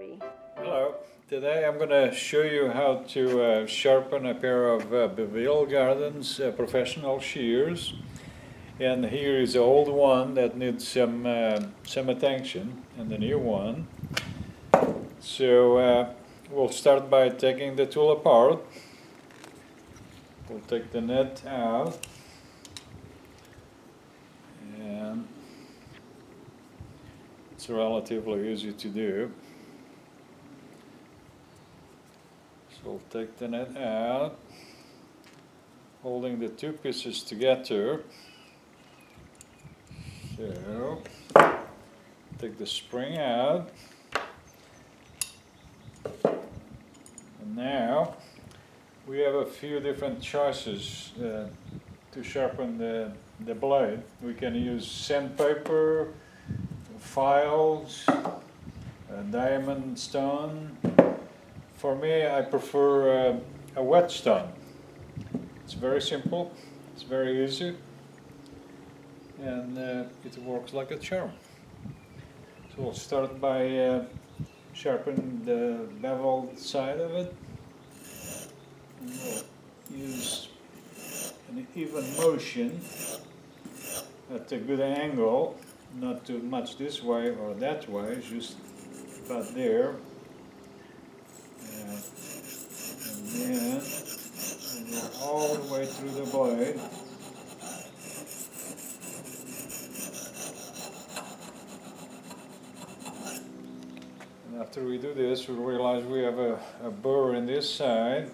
3. Hello, today I'm going to show you how to sharpen a pair of Beville Gardens professional shears. And here is the old one that needs some attention, and the new one. So we'll start by taking the tool apart. We'll take the nut out, and it's relatively easy to do. So we'll take the nut out, holding the two pieces together. So take the spring out, and now we have a few different choices to sharpen the blade. We can use sandpaper, files, diamond stone. For me, I prefer a whetstone. It's very simple, it's very easy, and it works like a charm. So we'll start by sharpening the beveled side of it. And we'll use an even motion at a good angle, not too much this way or that way, just about there. And then go all the way through the blade. And after we do this, we realize we have a burr in this side.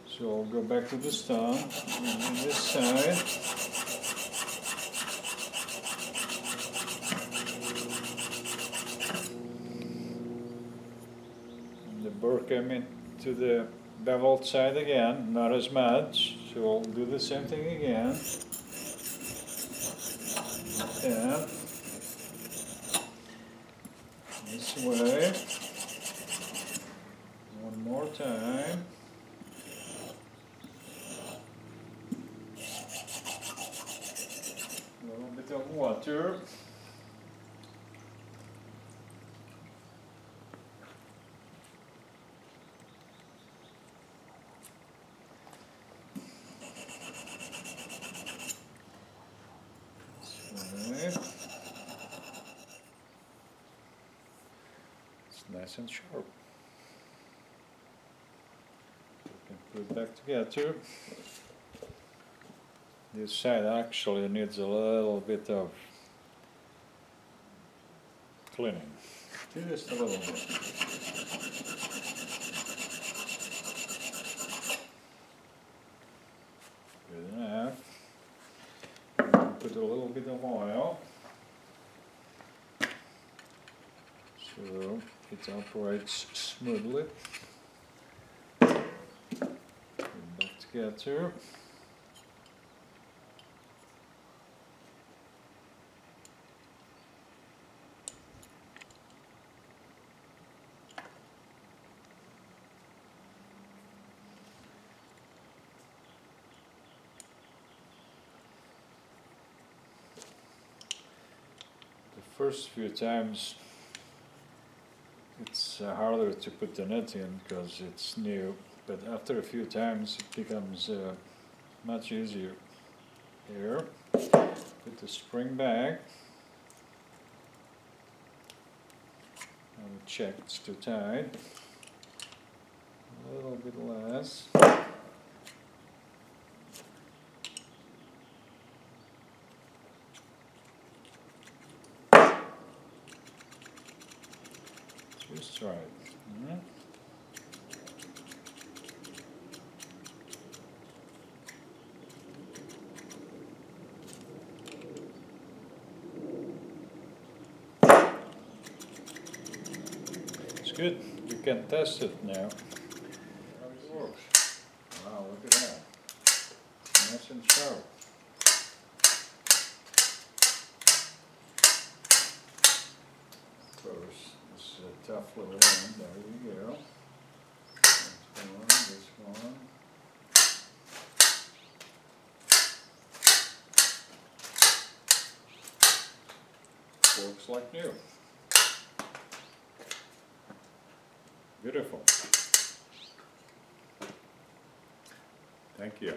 So I'll go back to the stone and on this side. And the burr came into the beveled side again, not as much. So we'll do the same thing again. And this way. One more time. A little bit of water. It's nice and sharp. We can put it back together. This side actually needs a little bit of cleaning. Just a little bit. Good enough. Put a little bit of oil so it operates smoothly. Put it back together. The first few times it's harder to put the nut in because it's new, but after a few times it becomes much easier. Here, put the spring back. And check it's too tight. A little bit less. Just try it. It's good. We can test it now. How it works. Wow, look at that. Nice and sharp. Of course. It's a tough little one. There we go. This one. Works like new. Beautiful. Thank you.